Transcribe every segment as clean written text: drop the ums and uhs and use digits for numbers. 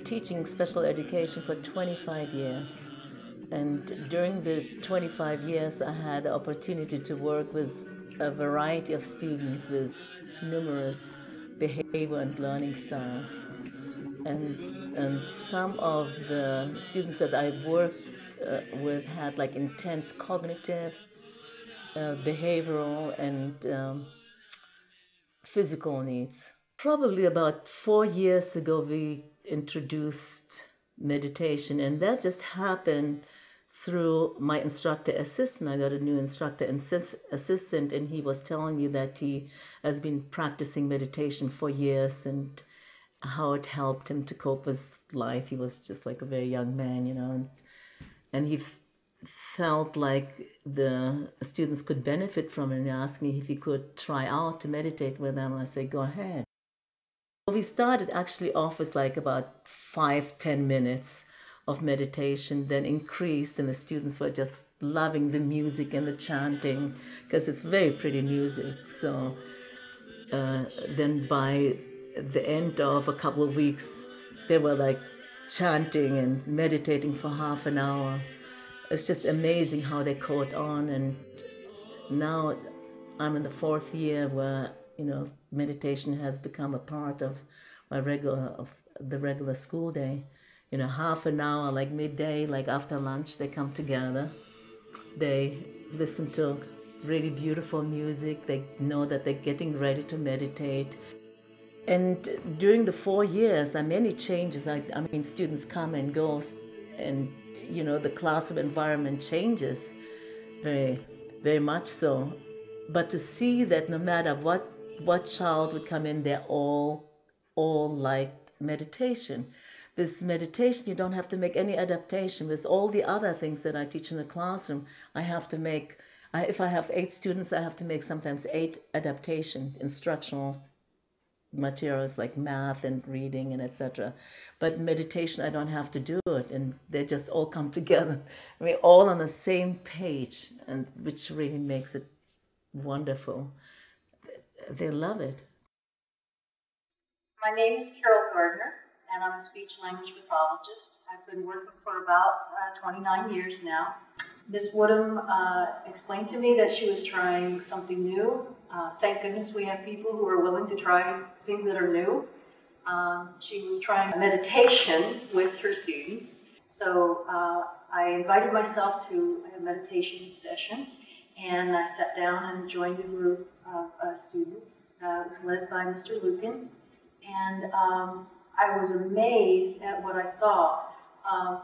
teaching special education for 25 years. And during the 25 years, I had the opportunity to work with a variety of students with numerous behavior and learning styles. And some of the students that I worked with had like intense cognitive, behavioral, and physical needs. Probably about 4 years ago, we introduced meditation, and that just happened through my instructor assistant. I got a new instructor assistant, and he was telling me that he has been practicing meditation for years and how it helped him to cope with life. He was just like a very young man, you know, and he felt like the students could benefit from it, and he asked me if he could try out to meditate with them. I said, go ahead. We started actually off with like about 5-10 minutes of meditation, then increased, and the students were just loving the music and the chanting because it's very pretty music. So then by the end of a couple of weeks, they were like chanting and meditating for half an hour. It's just amazing how they caught on, and now I'm in the 4th year where, you know, meditation has become a part of the regular school day. You know, half an hour, like midday, like after lunch, they come together. They listen to really beautiful music. They know that they're getting ready to meditate. And during the 4 years, many changes. I mean, students come and go, and, you know, the classroom environment changes very, very much so. But to see that no matter what child would come in, they're all liked meditation. With meditation, you don't have to make any adaptation. With all the other things that I teach in the classroom, I have to make, if I have 8 students, I have to make sometimes 8 adaptation instructional materials like math and reading and etc. But meditation, I don't have to do it, and they just all come together. We're all on the same page, and which really makes it wonderful. They love it. My name is Carol Gardner, and I'm a speech language pathologist. I've been working for about 29 years now. Ms. Woodham explained to me that she was trying something new. Thank goodness we have people who are willing to try things that are new. She was trying meditation with her students. So I invited myself to a meditation session, and I sat down and joined a group of students. It was led by Mr. Lucan, and I was amazed at what I saw.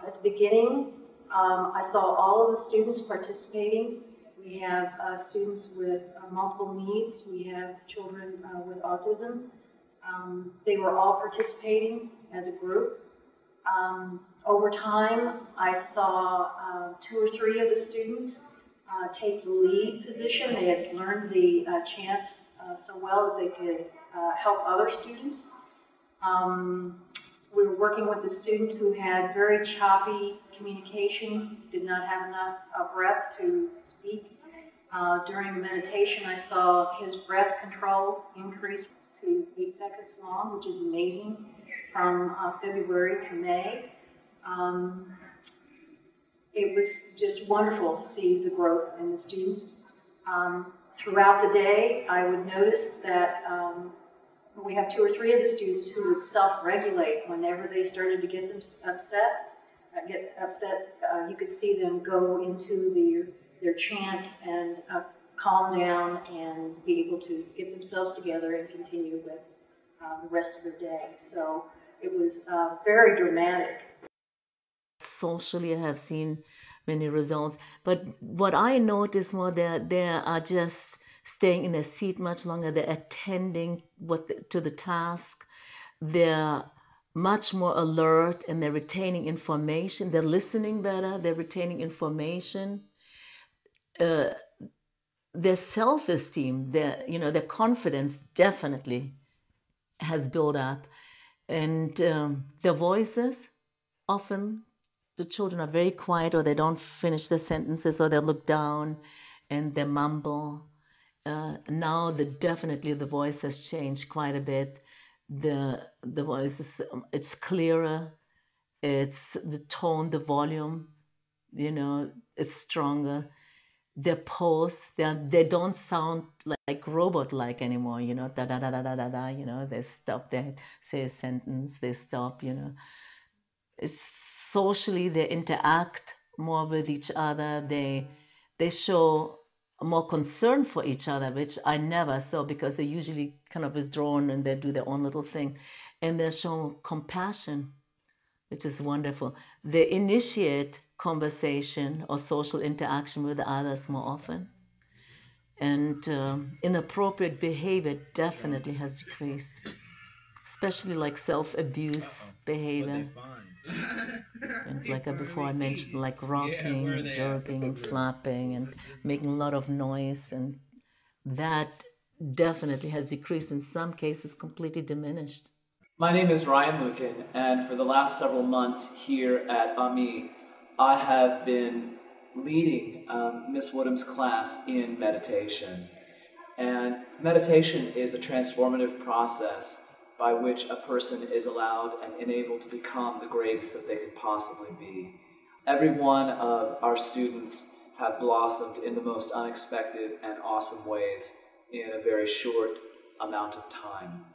At the beginning, I saw all of the students participating. We have students with multiple needs. We have children with autism. They were all participating as a group. Over time, I saw 2 or 3 of the students take the lead position. They had learned the chants so well that they could help other students. We were working with a student who had very choppy communication, did not have enough breath to speak. During meditation, I saw his breath control increase to 8 seconds long, which is amazing, from February to May. It was just wonderful to see the growth in the students. Throughout the day, I would notice that we have 2 or 3 of the students who would self-regulate whenever they started to get them upset. You could see them go into their chant and calm down and be able to get themselves together and continue with the rest of their day. So it was very dramatic. Socially, I have seen many results, but what I noticed more, they are just staying in their seat much longer. They're attending to the task. They're much more alert, and they're retaining information. They're listening better. They're retaining information. Their self-esteem, their confidence definitely has built up, and their voices, often the children are very quiet, or they don't finish their sentences, or they look down and they mumble. Now definitely the voice has changed quite a bit. The voice it's clearer. It's the tone, the volume, it's stronger. Their pose, they don't sound like robot-like anymore, da da da da da da da, they stop, they say a sentence, they stop, It's socially, they interact more with each other. They show more concern for each other, which I never saw, because they usually kind of withdrawn and they do their own little thing. And they show compassion, which is wonderful. They initiate conversation or social interaction with others more often. And inappropriate behavior definitely has decreased, especially like self-abuse behavior. And like before I mentioned, like rocking, and jerking, and flapping, and making a lot of noise, and that definitely has decreased, in some cases completely diminished. My name is Ryan Lukin, and for the last several months here at AMI, I have been leading Miss Woodham's class in meditation. And meditation is a transformative process by which a person is allowed and enabled to become the greatest that they could possibly be. Every one of our students have blossomed in the most unexpected and awesome ways in a very short amount of time.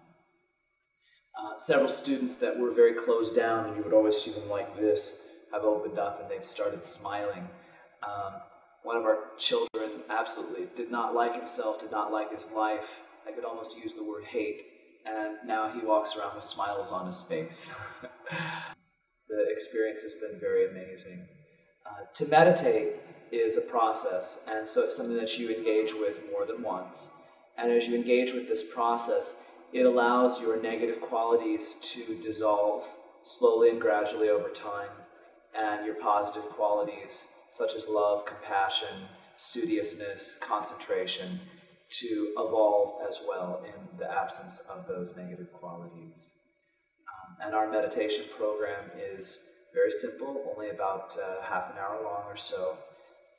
Several students that were very closed down, and you would always see them like this, have opened up and they've started smiling. One of our children absolutely did not like himself, did not like his life. I could almost use the word hate, and now he walks around with smiles on his face. The experience has been very amazing. To meditate is a process, and so it's something that you engage with more than once. And as you engage with this process, it allows your negative qualities to dissolve slowly and gradually over time, and your positive qualities, such as love, compassion, studiousness, concentration, to evolve as well in the absence of those negative qualities. And our meditation program is very simple, only about half an hour long or so,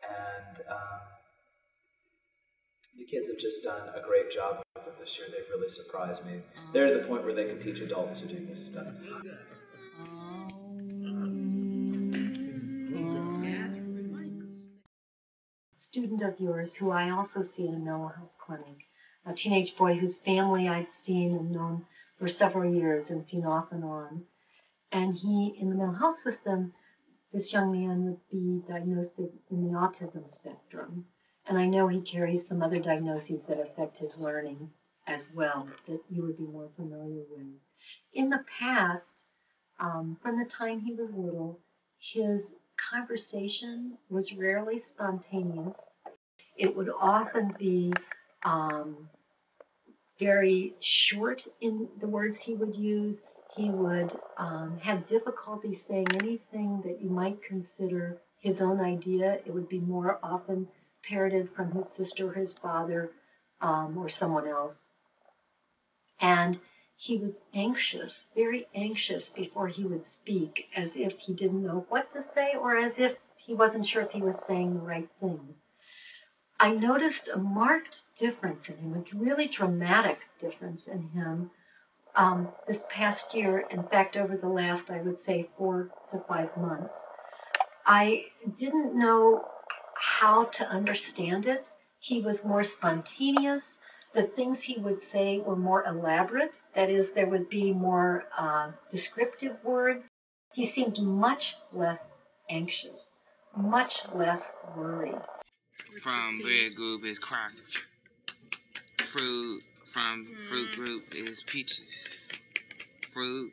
and the kids have just done a great job with it this year. They've really surprised me. They're at the point where they can teach adults to do this stuff. Student of yours who I also see in a mental health clinic, a teenage boy whose family I've seen and known for several years and seen off and on. And he, in the mental health system, this young man would be diagnosed in the autism spectrum. And I know he carries some other diagnoses that affect his learning as well, that you would be more familiar with. In the past, from the time he was little, his conversation was rarely spontaneous. It would often be very short in the words he would use. He would have difficulty saying anything that you might consider his own idea. It would be more often parroted from his sister or his father or someone else. And he was anxious, very anxious before he would speak, as if he didn't know what to say or as if he wasn't sure if he was saying the right things. I noticed a marked difference in him, a really dramatic difference in him this past year. In fact, over the last, I would say, 4 to 5 months. I didn't know how to understand it. He was more spontaneous. The things he would say were more elaborate. That is, there would be more descriptive words. He seemed much less anxious, much less worried. From Bread Group is crackers. Fruit from Fruit Group is peaches. Fruit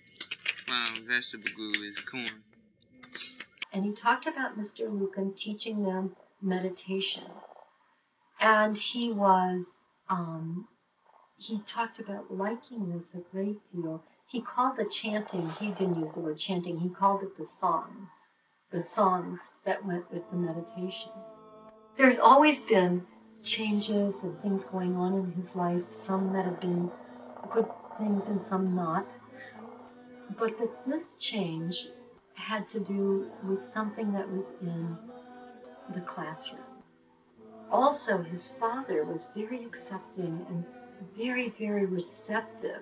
from Vegetable Group is corn. And he talked about Mr. Lucan teaching them meditation. And he talked about liking this a great deal. He called the chanting, he didn't use the word chanting, he called it the songs that went with the meditation. There's always been changes and things going on in his life, some that have been good things and some not. But that this change had to do with something that was in the classroom. Also, his father was very accepting and very, very receptive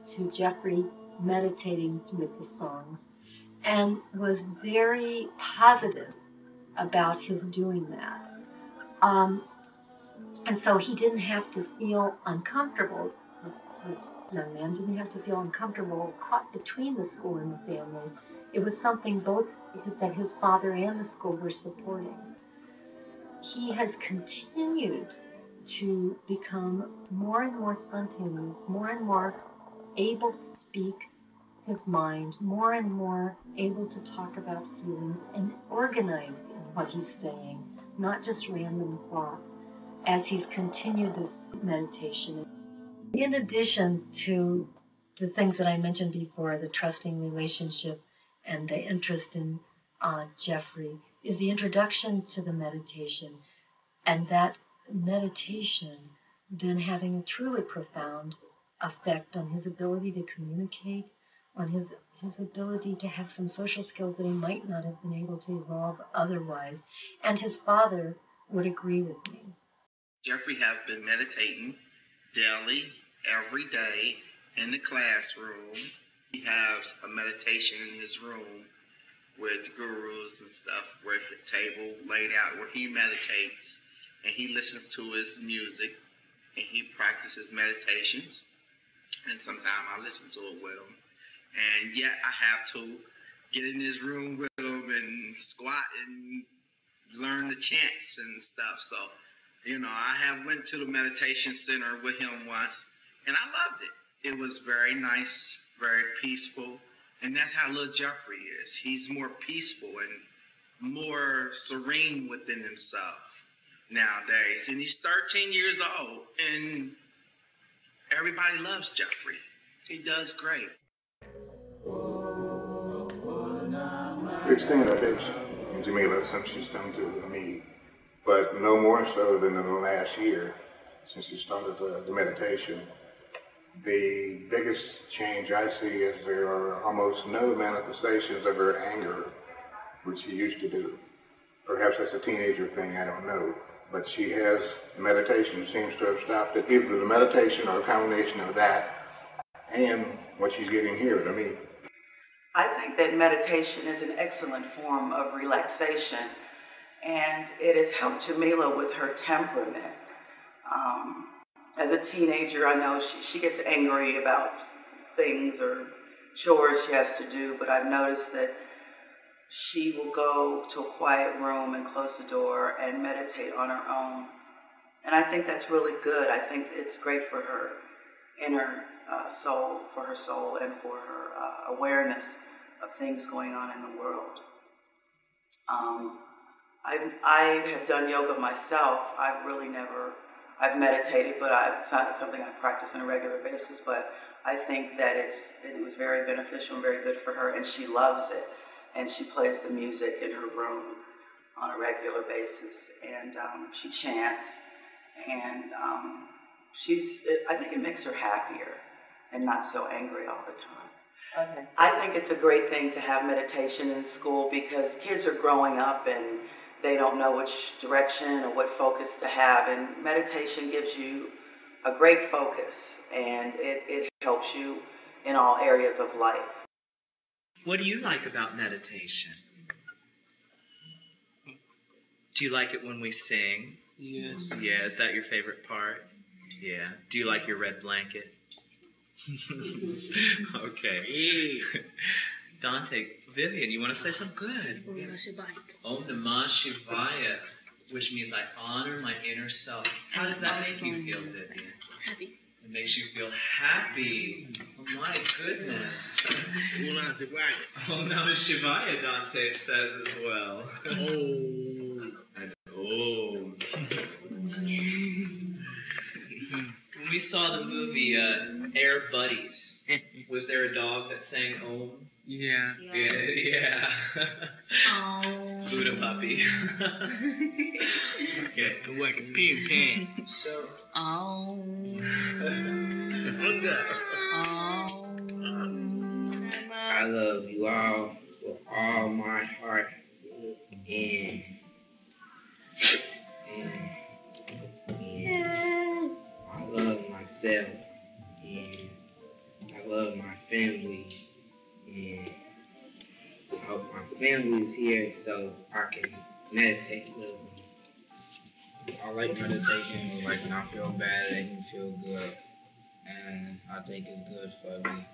to Jeffrey meditating with the songs. and was very positive about his doing that. And so he didn't have to feel uncomfortable. This young man didn't have to feel uncomfortable caught between the school and the family. It was something both that his father and the school were supporting. He has continued to become more and more spontaneous, more and more able to speak his mind, more and more able to talk about feelings and organized in what he's saying, not just random thoughts, as he's continued this meditation. In addition to the things that I mentioned before, the trusting relationship and the interest in Jeffrey, is the introduction to the meditation, and that meditation then having a truly profound effect on his ability to communicate, on his ability to have some social skills that he might not have been able to evolve otherwise. And his father would agree with me. Jeffrey have been meditating daily, every day, in the classroom. He has a meditation in his room with gurus and stuff, where the table laid out where he meditates, and he listens to his music, and he practices meditations. And sometimes I listen to it with him. And yet I have to get in his room with him and squat and learn the chants and stuff. So, you know, I have went to the meditation center with him once, and I loved it. It was very nice, very peaceful. And that's how little Jeffrey is. He's more peaceful and more serene within himself nowadays. And he's 13 years old, and everybody loves Jeffrey. He does great. We've seen a bit in Jamila since she's come to me, but no more so than in the last year since she started the meditation. The biggest change I see is there are almost no manifestations of her anger, which she used to do. Perhaps that's a teenager thing, I don't know. But she has, meditation seems to have stopped it, either the meditation or a combination of that and what she's getting here to me. I think that meditation is an excellent form of relaxation, and it has helped Jamila with her temperament. As a teenager, I know she gets angry about things or chores she has to do, but I've noticed that she will go to a quiet room and close the door and meditate on her own. And I think that's really good. I think it's great for her inner soul, for her soul, and for her awareness of things going on in the world. I have done yoga myself. I've meditated, but it's not something I practice on a regular basis, but I think that it was very beneficial and very good for her, and she loves it. And she plays the music in her room on a regular basis, and she chants, and I think it makes her happier and not so angry all the time. Okay. I think it's a great thing to have meditation in school because kids are growing up and they don't know which direction or what focus to have, and meditation gives you a great focus, and it helps you in all areas of life. What do you like about meditation? Do you like it when we sing? Yes. Yeah, is that your favorite part? Yeah. Do you like your red blanket? Okay. Dante, Vivian, you want to say something good? Om Namah Shivaya. Om Namah Shivaya, which means I honor my inner self. How does that make you feel, Vivian? Happy. It makes you feel happy. Oh my goodness. Om Namah Shivaya. Om Namah Shivaya, Dante says as well. Oh. And Om. When we saw the movie Air Buddies, was there a dog that sang Om? Yeah. Yeah. Oh. Buddha puppy. Okay. Like a pin pan. So. Oh. I love you all with all my heart, and I love myself, and I love my family, and hope my family is here so I can meditate a little. I like meditation. Like when I feel bad, it makes me feel good, and I think it's good for me.